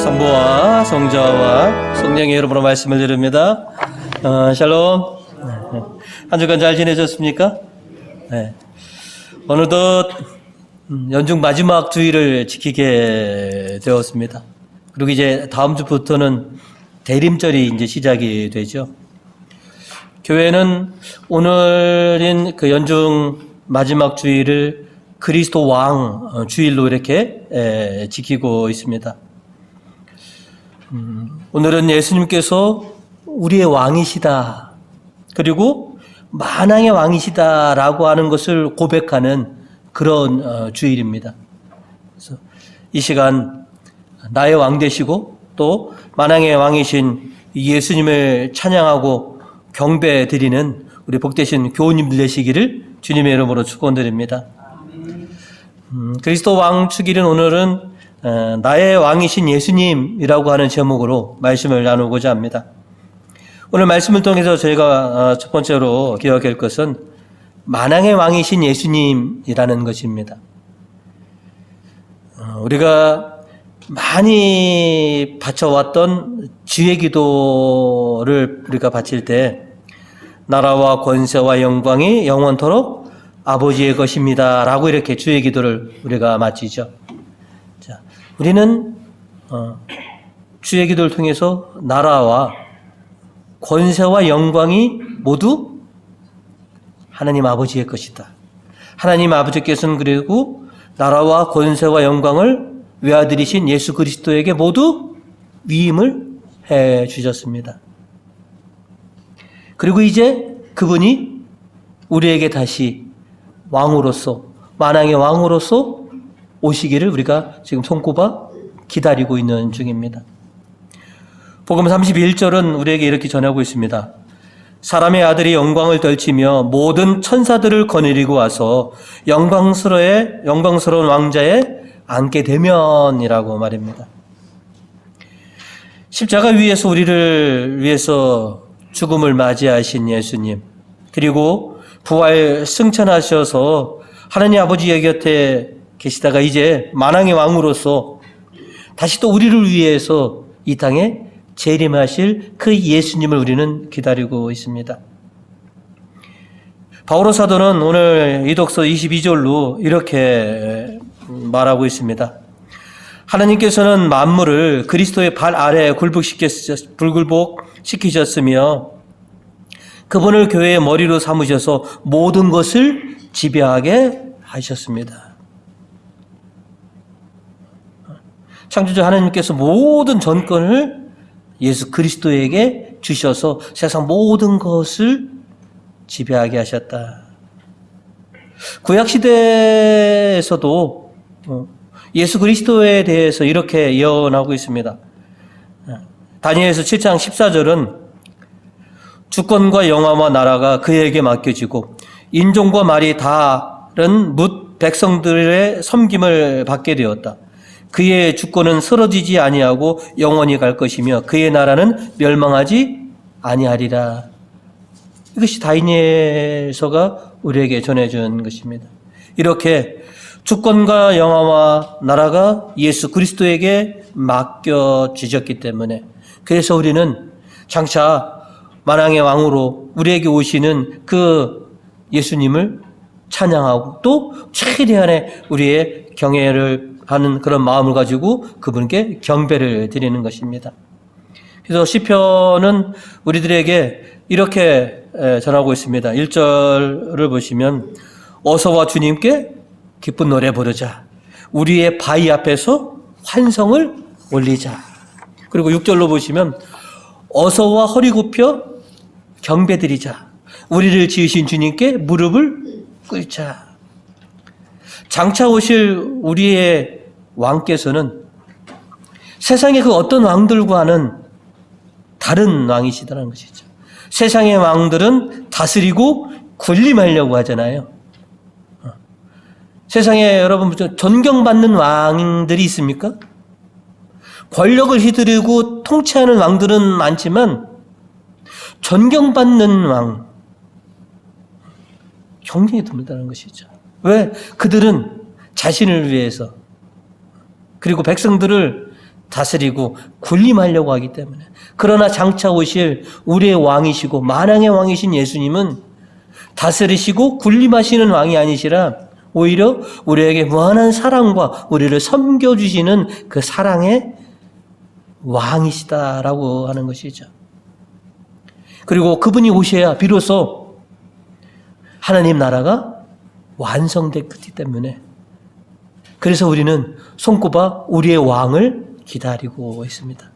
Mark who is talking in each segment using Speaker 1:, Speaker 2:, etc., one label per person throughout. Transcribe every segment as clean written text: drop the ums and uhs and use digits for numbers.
Speaker 1: 성부와 성자와 성령의 이름으로 말씀을 드립니다. 샬롬. 한 주간 잘 지내셨습니까? 네. 어느덧 연중 마지막 주일을 지키게 되었습니다. 그리고 이제 다음 주부터는 대림절이 이제 시작이 되죠. 교회는 오늘인 그 연중 마지막 주일을 그리스도 왕 주일로 이렇게 지키고 있습니다. 오늘은 예수님께서 우리의 왕이시다, 그리고 만왕의 왕이시다라고 하는 것을 고백하는 그런 주일입니다. 그래서 이 시간 나의 왕 되시고 또 만왕의 왕이신 예수님을 찬양하고 경배 드리는 우리 복되신 교우님들 되시기를 주님의 이름으로 축원드립니다. 그리스도 왕 축일은 오늘은 나의 왕이신 예수님이라고 하는 제목으로 말씀을 나누고자 합니다. 오늘 말씀을 통해서 저희가 첫 번째로 기억할 것은 만왕의 왕이신 예수님이라는 것입니다. 우리가 많이 바쳐왔던 지혜 기도를 우리가 바칠 때 나라와 권세와 영광이 영원토록 아버지의 것입니다 라고 이렇게 주의 기도를 우리가 마치죠. 자, 우리는 주의 기도를 통해서 나라와 권세와 영광이 모두 하나님 아버지의 것이다. 하나님 아버지께서는 그리고 나라와 권세와 영광을 외아들이신 예수 그리스도에게 모두 위임을 해 주셨습니다. 그리고 이제 그분이 우리에게 다시 왕으로서, 만왕의 왕으로서 오시기를 우리가 지금 손꼽아 기다리고 있는 중입니다. 복음 31절은 우리에게 이렇게 전하고 있습니다. 사람의 아들이 영광을 떨치며 모든 천사들을 거느리고 와서 영광스러운 왕자에 앉게 되면이라고 말입니다. 십자가 위에서 우리를 위해서 죽음을 맞이하신 예수님, 그리고 부활 승천하셔서 하나님 아버지의 곁에 계시다가 이제 만왕의 왕으로서 다시 또 우리를 위해서 이 땅에 재림하실 그 예수님을 우리는 기다리고 있습니다. 바오로 사도는 오늘 이독서 22절로 이렇게 말하고 있습니다. 하나님께서는 만물을 그리스도의 발 아래에 굴복시키셨으며 그분을 교회의 머리로 삼으셔서 모든 것을 지배하게 하셨습니다. 창조주 하나님께서 모든 전권을 예수 그리스도에게 주셔서 세상 모든 것을 지배하게 하셨다. 구약시대에서도 예수 그리스도에 대해서 이렇게 예언하고 있습니다. 다니엘서 7장 14절은 주권과 영화와 나라가 그에게 맡겨지고 인종과 말이 다른 뭇 백성들의 섬김을 받게 되었다. 그의 주권은 쓰러지지 아니하고 영원히 갈 것이며 그의 나라는 멸망하지 아니하리라. 이것이 다니엘서가 우리에게 전해준 것입니다. 이렇게 주권과 영화와 나라가 예수 그리스도에게 맡겨지셨기 때문에, 그래서 우리는 장차 만왕의 왕으로 우리에게 오시는 그 예수님을 찬양하고 또 최대한의 우리의 경외를 하는 그런 마음을 가지고 그분께 경배를 드리는 것입니다. 그래서 시편은 우리들에게 이렇게 전하고 있습니다. 1절을 보시면 어서와 주님께 기쁜 노래 부르자. 우리의 바위 앞에서 환성을 올리자. 그리고 6절로 보시면 어서와 허리 굽혀 경배드리자. 우리를 지으신 주님께 무릎을 꿇자. 장차 오실 우리의 왕께서는 세상의 그 어떤 왕들과는 다른 왕이시다는 것이죠. 세상의 왕들은 다스리고 군림하려고 하잖아요. 세상에 여러분 존경받는 왕들이 있습니까? 권력을 휘두르고 통치하는 왕들은 많지만 존경받는 왕, 굉장히 드물다는 것이죠. 왜? 그들은 자신을 위해서, 그리고 백성들을 다스리고 군림하려고 하기 때문에. 그러나 장차 오실 우리의 왕이시고 만왕의 왕이신 예수님은 다스리시고 군림하시는 왕이 아니시라 오히려 우리에게 무한한 사랑과 우리를 섬겨주시는 그 사랑의 왕이시다라고 하는 것이죠. 그리고 그분이 오셔야 비로소 하나님 나라가 완성됐기 때문에 그래서 우리는 손꼽아 우리의 왕을 기다리고 있습니다.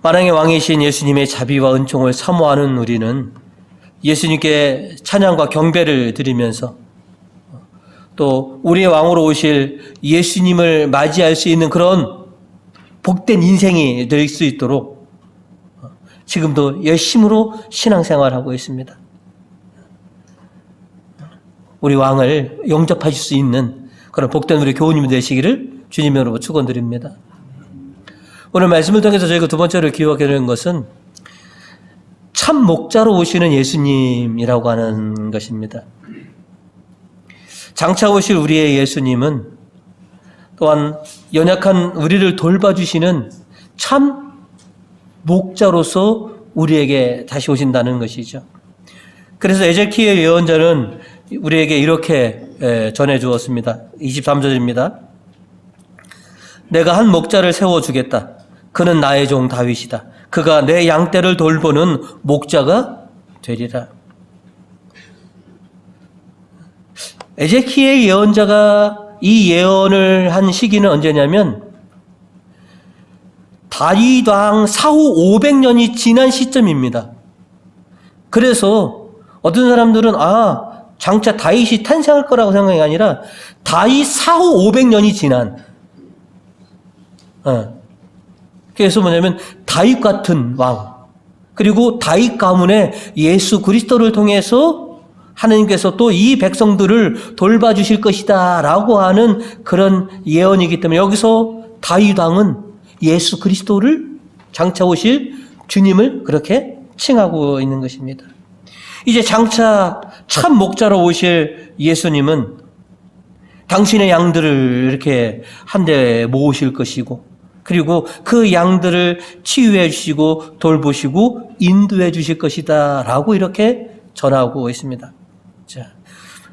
Speaker 1: 만왕의 왕이신 예수님의 자비와 은총을 사모하는 우리는 예수님께 찬양과 경배를 드리면서 또 우리의 왕으로 오실 예수님을 맞이할 수 있는 그런 복된 인생이 될 수 있도록 지금도 열심으로 신앙생활하고 있습니다. 우리 왕을 영접하실 수 있는 그런 복된 우리 교우님이 되시기를 주님으로 축원드립니다. 오늘 말씀을 통해서 저희가 두 번째로 기억하게 되는 것은 참 목자로 오시는 예수님이라고 하는 것입니다. 장차 오실 우리의 예수님은 또한 연약한 우리를 돌봐주시는 참 목자로서 우리에게 다시 오신다는 것이죠. 그래서 에제키엘 예언자는 우리에게 이렇게 전해 주었습니다. 23절입니다. 내가 한 목자를 세워주겠다. 그는 나의 종 다윗이다. 그가 내 양떼를 돌보는 목자가 되리라. 에제키엘 예언자가 이 예언을 한 시기는 언제냐면 다윗 왕 사후 500년이 지난 시점입니다. 그래서 어떤 사람들은 장차 다윗이 탄생할 거라고 생각이 아니라 다윗 사후 500년이 지난 그래서 뭐냐면 다윗 같은 왕 그리고 다윗 가문의 예수 그리스도를 통해서 하나님께서 또 이 백성들을 돌봐주실 것이다 라고 하는 그런 예언이기 때문에 여기서 다윗 왕은 예수 그리스도를 장차 오실 주님을 그렇게 칭하고 있는 것입니다. 이제 장차 참 목자로 오실 예수님은 당신의 양들을 이렇게 한데 모으실 것이고 그리고 그 양들을 치유해 주시고 돌보시고 인도해 주실 것이다 라고 이렇게 전하고 있습니다. 자,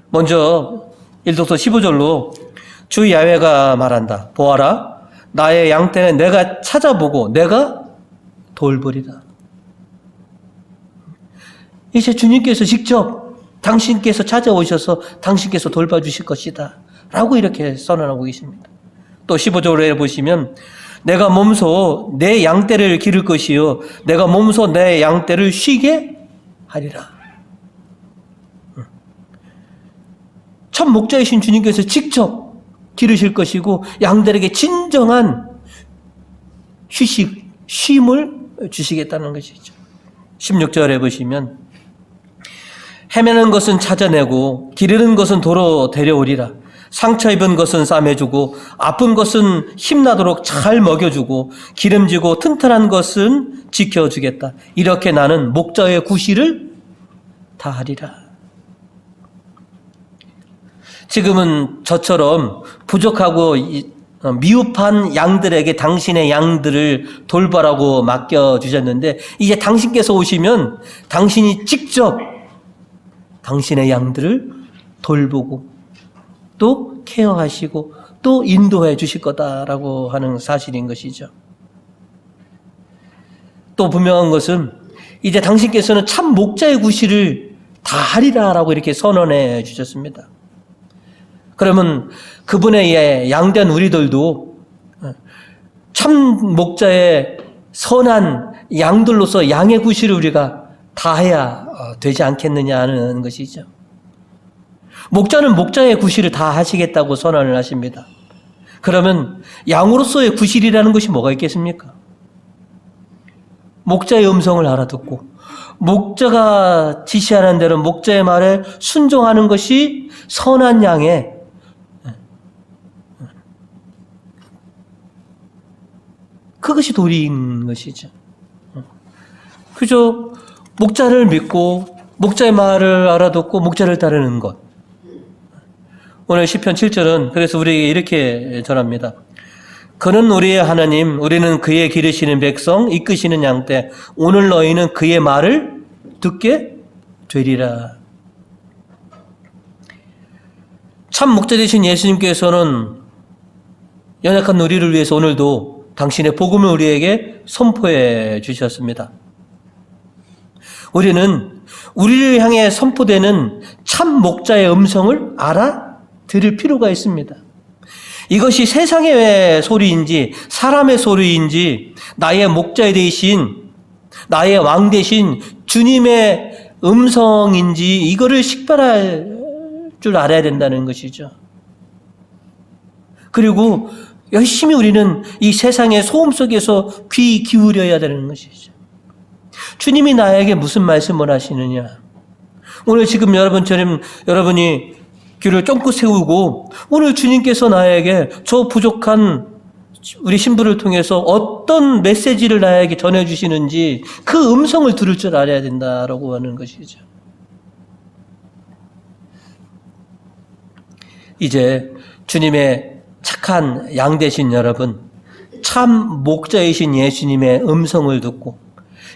Speaker 1: 먼저 1독서 15절로 주 야훼가 말한다. 보아라, 나의 양떼는 내가 찾아보고 내가 돌보리라. 이제 주님께서 직접 당신께서 찾아오셔서 당신께서 돌봐주실 것이다 라고 이렇게 선언하고 계십니다. 또 15절에 보시면 내가 몸소 내 양떼를 기를 것이요 내가 몸소 내 양떼를 쉬게 하리라. 참 목자이신 주님께서 직접 기르실 것이고 양들에게 진정한 쉼을 주시겠다는 것이죠. 16절에 보시면 헤매는 것은 찾아내고 기르는 것은 도로 데려오리라. 상처 입은 것은 싸매주고 아픈 것은 힘나도록 잘 먹여주고 기름지고 튼튼한 것은 지켜주겠다. 이렇게 나는 목자의 구실을 다하리라. 지금은 저처럼 부족하고 미흡한 양들에게 당신의 양들을 돌보라고 맡겨주셨는데 이제 당신께서 오시면 당신이 직접 당신의 양들을 돌보고 또 케어하시고 또 인도해 주실 거다라고 하는 사실인 것이죠. 또 분명한 것은 이제 당신께서는 참 목자의 구실을 다 하리라라고 이렇게 선언해 주셨습니다. 그러면 그분의 양된 우리들도 참 목자의 선한 양들로서 양의 구실을 우리가 다 해야 되지 않겠느냐 하는 것이죠. 목자는 목자의 구실을 다 하시겠다고 선언을 하십니다. 그러면 양으로서의 구실이라는 것이 뭐가 있겠습니까? 목자의 음성을 알아듣고 목자가 지시하는 대로 목자의 말에 순종하는 것이 선한 양의 그것이 도리인 것이죠. 그저 목자를 믿고 목자의 말을 알아듣고 목자를 따르는 것. 오늘 시편 7절은 그래서 우리에게 이렇게 전합니다. 그는 우리의 하나님, 우리는 그의 기르시는 백성, 이끄시는 양떼. 오늘 너희는 그의 말을 듣게 되리라. 참 목자 되신 예수님께서는 연약한 우리를 위해서 오늘도 당신의 복음을 우리에게 선포해 주셨습니다. 우리는 우리를 향해 선포되는 참 목자의 음성을 알아들을 필요가 있습니다. 이것이 세상의 소리인지 사람의 소리인지 나의 목자 되신 나의 왕 되신 주님의 음성인지 이거를 식별할 줄 알아야 된다는 것이죠. 그리고 열심히 우리는 이 세상의 소음 속에서 귀 기울여야 되는 것이죠. 주님이 나에게 무슨 말씀을 하시느냐. 오늘 지금 여러분이 귀를 쫑긋 세우고 오늘 주님께서 나에게 저 부족한 우리 신부를 통해서 어떤 메시지를 나에게 전해주시는지 그 음성을 들을 줄 알아야 된다라고 하는 것이죠. 이제 주님의 착한 양 되신 여러분, 참 목자이신 예수님의 음성을 듣고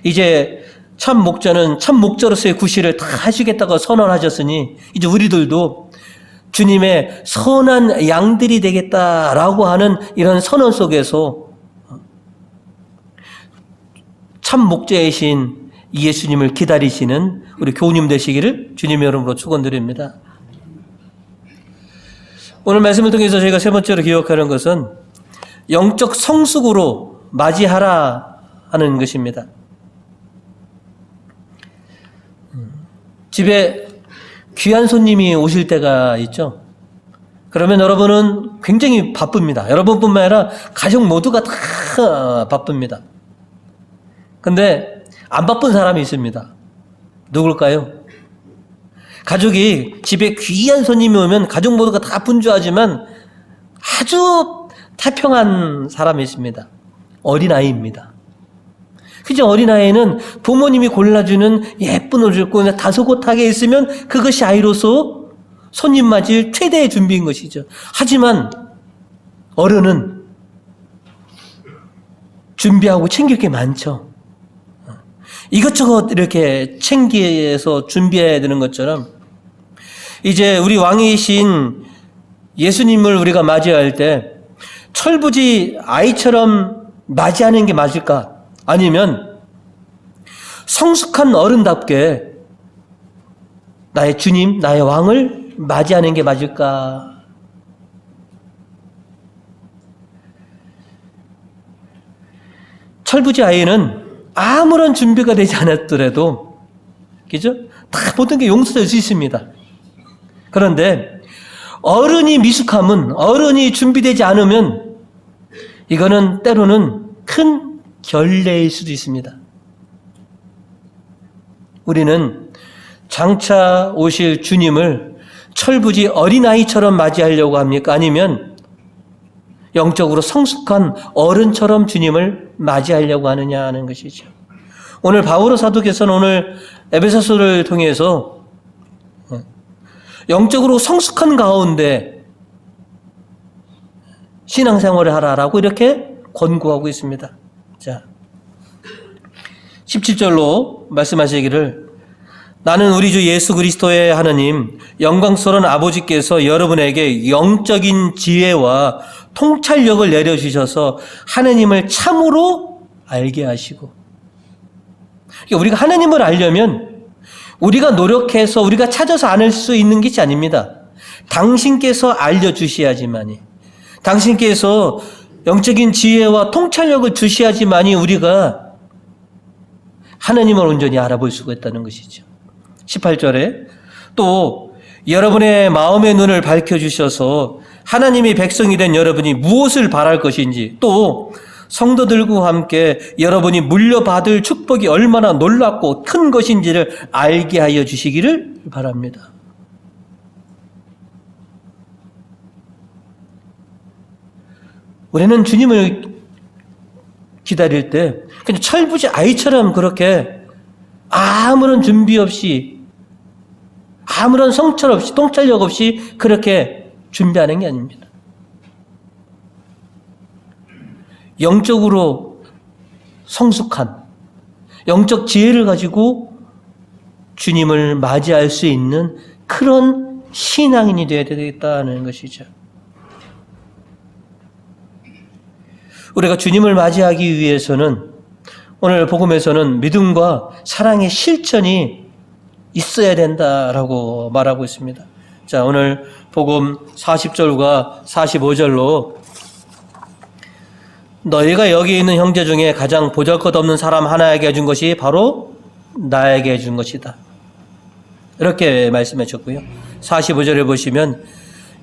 Speaker 1: 이제 참 목자는 참 목자로서의 구실을 다 하시겠다고 선언하셨으니 이제 우리들도 주님의 선한 양들이 되겠다라고 하는 이런 선언 속에서 참 목자이신 예수님을 기다리시는 우리 교우님 되시기를 주님의 이름으로 축원드립니다. 오늘 말씀을 통해서 저희가 세 번째로 기억하는 것은 영적 성숙으로 맞이하라 하는 것입니다. 집에 귀한 손님이 오실 때가 있죠. 그러면 여러분은 굉장히 바쁩니다. 여러분뿐만 아니라 가족 모두가 다 바쁩니다. 근데 안 바쁜 사람이 있습니다. 누굴까요? 가족이 집에 귀한 손님이 오면 가족 모두가 다 분주하지만 아주 태평한 사람이 있습니다. 어린아이입니다. 그죠? 어린아이는 부모님이 골라주는 예쁜 옷을 입고 다소곳하게 있으면 그것이 아이로서 손님 맞을 최대의 준비인 것이죠. 하지만 어른은 준비하고 챙길 게 많죠. 이것저것 이렇게 챙기해서 준비해야 되는 것처럼 이제 우리 왕이신 예수님을 우리가 맞이할 때 철부지 아이처럼 맞이하는 게 맞을까? 아니면 성숙한 어른답게 나의 주님, 나의 왕을 맞이하는 게 맞을까? 철부지 아이는 아무런 준비가 되지 않았더라도, 그죠? 다 모든 게 용서될 수 있습니다. 그런데 어른이 미숙함은, 어른이 준비되지 않으면 이거는 때로는 큰 결례일 수도 있습니다. 우리는 장차 오실 주님을 철부지 어린아이처럼 맞이하려고 합니까? 아니면 영적으로 성숙한 어른처럼 주님을 맞이하려고 하느냐 하는 것이죠. 오늘 바오로 사도께서는 오늘 에베소서를 통해서 영적으로 성숙한 가운데 신앙생활을 하라라고 이렇게 권고하고 있습니다. 자, 17절로 말씀하시기를 나는 우리 주 예수 그리스도의 하나님 영광스러운 아버지께서 여러분에게 영적인 지혜와 통찰력을 내려주셔서 하나님을 참으로 알게 하시고, 그러니까 우리가 하나님을 알려면 우리가 노력해서 우리가 찾아서 알 수 있는 것이 아닙니다. 당신께서 알려주셔야지만이, 당신께서 영적인 지혜와 통찰력을 주셔야지만이 우리가 하나님을 온전히 알아볼 수가 있다는 것이죠. 18절에 또 여러분의 마음의 눈을 밝혀주셔서 하나님의 백성이 된 여러분이 무엇을 바랄 것인지, 또 성도들과 함께 여러분이 물려받을 축복이 얼마나 놀랍고 큰 것인지를 알게 하여 주시기를 바랍니다. 우리는 주님을 기다릴 때 그냥 철부지 아이처럼 그렇게 아무런 준비 없이, 아무런 성찰 없이, 통찰력 없이 그렇게 준비하는 게 아닙니다. 영적으로 성숙한 영적 지혜를 가지고 주님을 맞이할 수 있는 그런 신앙인이 되어야 되겠다는 것이죠. 우리가 주님을 맞이하기 위해서는 오늘 복음에서는 믿음과 사랑의 실천이 있어야 된다라고 말하고 있습니다. 자, 오늘 복음 40절과 45절로 너희가 여기 있는 형제 중에 가장 보잘것없는 사람 하나에게 준 것이 바로 나에게 준 것이다. 이렇게 말씀해 줬고요. 45절에 보시면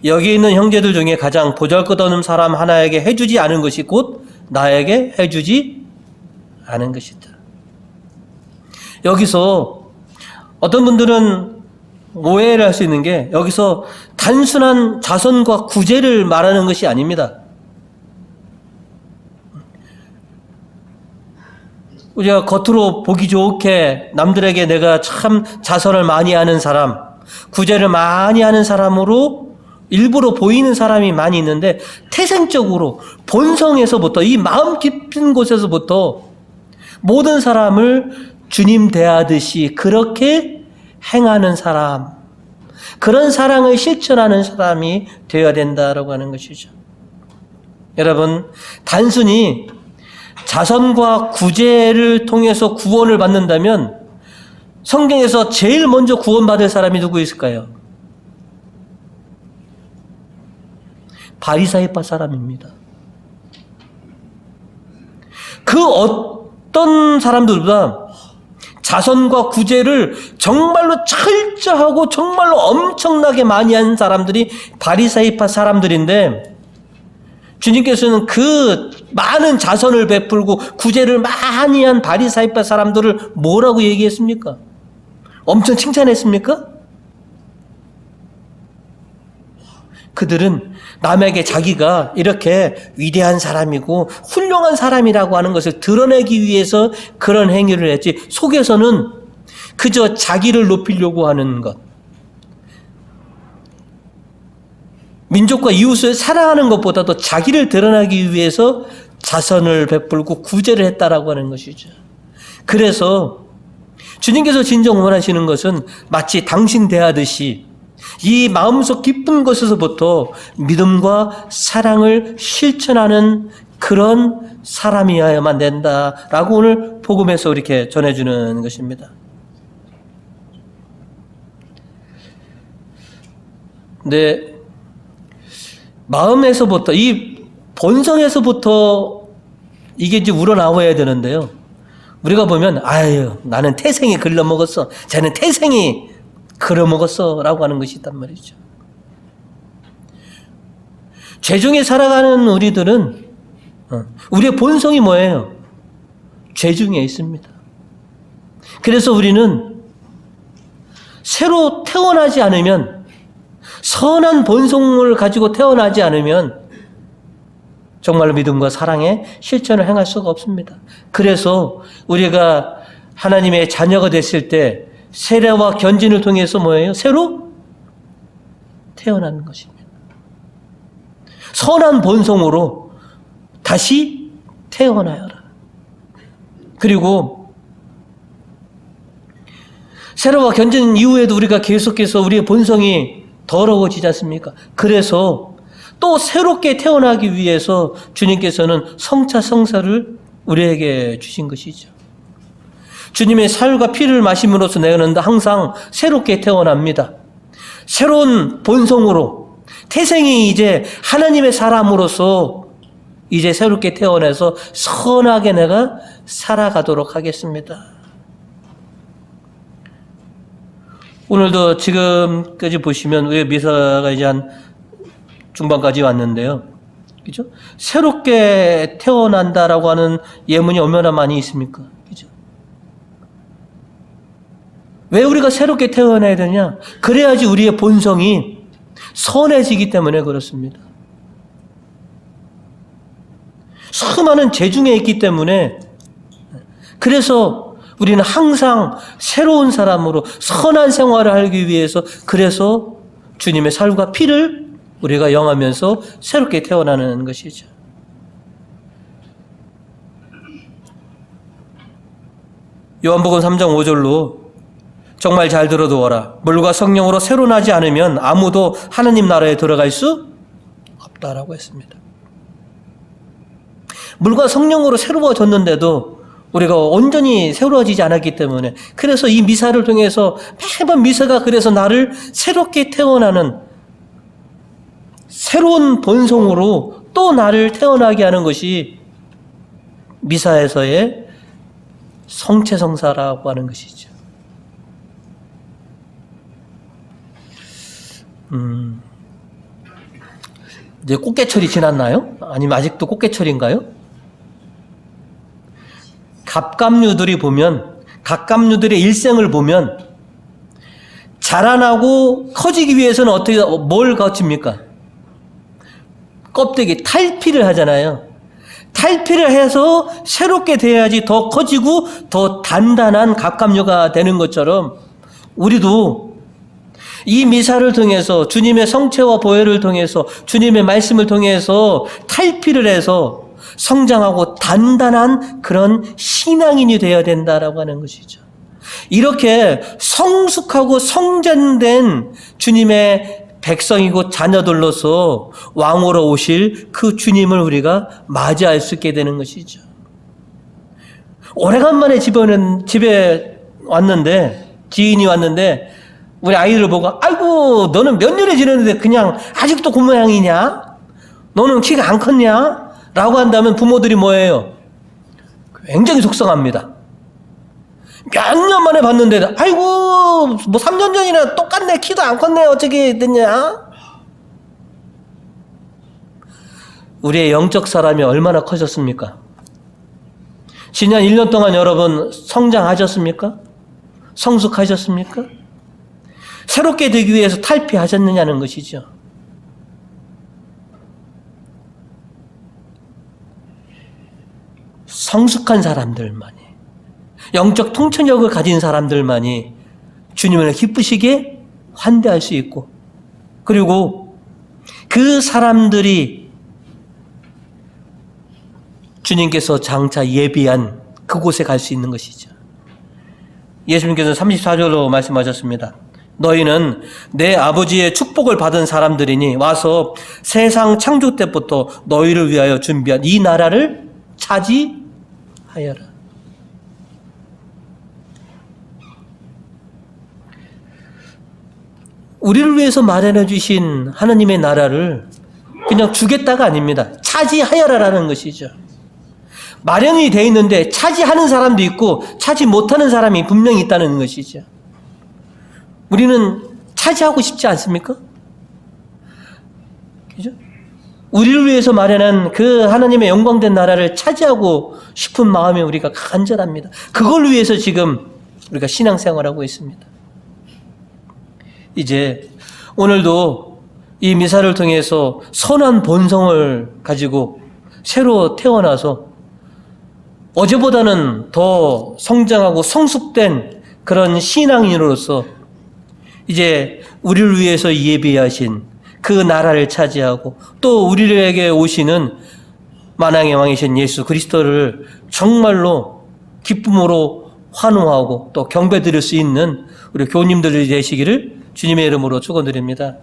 Speaker 1: 여기 있는 형제들 중에 가장 보잘것없는 사람 하나에게 해주지 않은 것이 곧 나에게 해주지 않은 것이다. 여기서 어떤 분들은 오해를 할 수 있는 게 여기서 단순한 자선과 구제를 말하는 것이 아닙니다. 우리가 겉으로 보기 좋게 남들에게 내가 참 자선을 많이 하는 사람, 구제를 많이 하는 사람으로 일부러 보이는 사람이 많이 있는데 태생적으로 본성에서부터 이 마음 깊은 곳에서부터 모든 사람을 주님 대하듯이 그렇게 행하는 사람, 그런 사랑을 실천하는 사람이 되어야 된다라고 하는 것이죠. 여러분, 단순히 자선과 구제를 통해서 구원을 받는다면 성경에서 제일 먼저 구원받을 사람이 누구 있을까요? 바리사이파 사람입니다. 그 어떤 사람들보다 자선과 구제를 정말로 철저하고 정말로 엄청나게 많이 한 사람들이 바리사이파 사람들인데 주님께서는 그 많은 자선을 베풀고 구제를 많이 한 바리사이파 사람들을 뭐라고 얘기했습니까? 엄청 칭찬했습니까? 그들은 남에게 자기가 이렇게 위대한 사람이고 훌륭한 사람이라고 하는 것을 드러내기 위해서 그런 행위를 했지, 속에서는 그저 자기를 높이려고 하는 것, 민족과 이웃을 사랑하는 것보다도 자기를 드러나기 위해서 자선을 베풀고 구제를 했다라고 하는 것이죠. 그래서 주님께서 진정 원하시는 것은 마치 당신 대하듯이 이 마음속 깊은 곳에서부터 믿음과 사랑을 실천하는 그런 사람이어야만 된다라고 오늘 복음에서 이렇게 전해주는 것입니다. 근데 마음에서부터, 이 본성에서부터 이게 이제 우러나와야 되는데요. 우리가 보면 아유, 나는 태생이 글러먹었어, 쟤는 태생이 글어먹었어 라고 하는 것이 있단 말이죠. 죄 중에 살아가는 우리들은 우리의 본성이 뭐예요? 죄 중에 있습니다. 그래서 우리는 새로 태어나지 않으면, 선한 본성을 가지고 태어나지 않으면 정말로 믿음과 사랑의 실천을 행할 수가 없습니다. 그래서 우리가 하나님의 자녀가 됐을 때 세례와 견진을 통해서 뭐예요? 새로 태어나는 것입니다. 선한 본성으로 다시 태어나여라. 그리고 세례와 견진 이후에도 우리가 계속해서 우리의 본성이 더러워지지 않습니까? 그래서 또 새롭게 태어나기 위해서 주님께서는 성차 성사를 우리에게 주신 것이죠. 주님의 살과 피를 마심으로써 내어는 항상 새롭게 태어납니다. 새로운 본성으로, 태생이 이제 하나님의 사람으로서 이제 새롭게 태어나서 선하게 내가 살아가도록 하겠습니다. 오늘도 지금까지 보시면 우리 미사가 이제 한 중반까지 왔는데요. 그죠? 새롭게 태어난다라고 하는 예문이 얼마나 많이 있습니까? 그죠? 왜 우리가 새롭게 태어나야 되냐? 그래야지 우리의 본성이 선해지기 때문에 그렇습니다. 수많은 죄 중에 있기 때문에, 그래서 우리는 항상 새로운 사람으로 선한 생활을 하기 위해서, 그래서 주님의 살과 피를 우리가 영하면서 새롭게 태어나는 것이죠. 요한복음 3장 5절로 정말 잘 들어두어라. 물과 성령으로 새로 나지 않으면 아무도 하나님 나라에 들어갈 수 없다라고 했습니다. 물과 성령으로 새로워졌는데도 우리가 온전히 새로워지지 않았기 때문에, 그래서 이 미사를 통해서 매번 미사가 그래서 나를 새롭게 태어나는 새로운 본성으로 또 나를 태어나게 하는 것이 미사에서의 성체성사라고 하는 것이죠. 이제 꽃게철이 지났나요? 아니면 아직도 꽃게철인가요? 갑각류들이 보면, 갑각류들의 일생을 보면 자라나고 커지기 위해서는 뭘 거칩니까? 껍데기 탈피를 하잖아요. 탈피를 해서 새롭게 돼야지 더 커지고 더 단단한 갑각류가 되는 것처럼 우리도 이 미사를 통해서, 주님의 성체와 보혈을 통해서, 주님의 말씀을 통해서 탈피를 해서 성장하고 단단한 그런 신앙인이 되어야 된다라고 하는 것이죠. 이렇게 성숙하고 성전된 주님의 백성이고 자녀들로서 왕으로 오실 그 주님을 우리가 맞이할 수 있게 되는 것이죠. 오래간만에 집에 왔는데, 지인이 왔는데 우리 아이를 보고, 아이고 너는 몇 년에 지냈는데 그냥 아직도 그 모양이냐? 너는 키가 안 컸냐? 라고 한다면 부모들이 뭐예요? 굉장히 속상합니다. 몇 년 만에 봤는데, 아이고 뭐 3년 전이나 똑같네, 키도 안 컸네, 어떻게 됐냐? 우리의 영적 사람이 얼마나 커졌습니까? 지난 1년 동안 여러분 성장하셨습니까? 성숙하셨습니까? 새롭게 되기 위해서 탈피하셨느냐는 것이죠. 성숙한 사람들만이, 영적 통찰력을 가진 사람들만이 주님을 기쁘시게 환대할 수 있고, 그리고 그 사람들이 주님께서 장차 예비한 그곳에 갈 수 있는 것이죠. 예수님께서 34절로 말씀하셨습니다. 너희는 내 아버지의 축복을 받은 사람들이니 와서 세상 창조 때부터 너희를 위하여 준비한 이 나라를 차지하여라. 우리를 위해서 마련해 주신 하나님의 나라를 그냥 주겠다가 아닙니다. 차지하여라라는 것이죠. 마련이 되어 있는데 차지하는 사람도 있고 차지 못하는 사람이 분명히 있다는 것이죠. 우리는 차지하고 싶지 않습니까? 그죠? 우리를 위해서 마련한 그 하나님의 영광된 나라를 차지하고 싶은 마음이 우리가 간절합니다. 그걸 위해서 지금 우리가 신앙생활하고 있습니다. 이제 오늘도 이 미사를 통해서 선한 본성을 가지고 새로 태어나서 어제보다는 더 성장하고 성숙된 그런 신앙인으로서 이제 우리를 위해서 예비하신 그 나라를 차지하고 또 우리에게 오시는 만왕의 왕이신 예수 그리스도를 정말로 기쁨으로 환호하고 또 경배드릴 수 있는 우리 교우님들이 되시기를 주님의 이름으로 축원드립니다.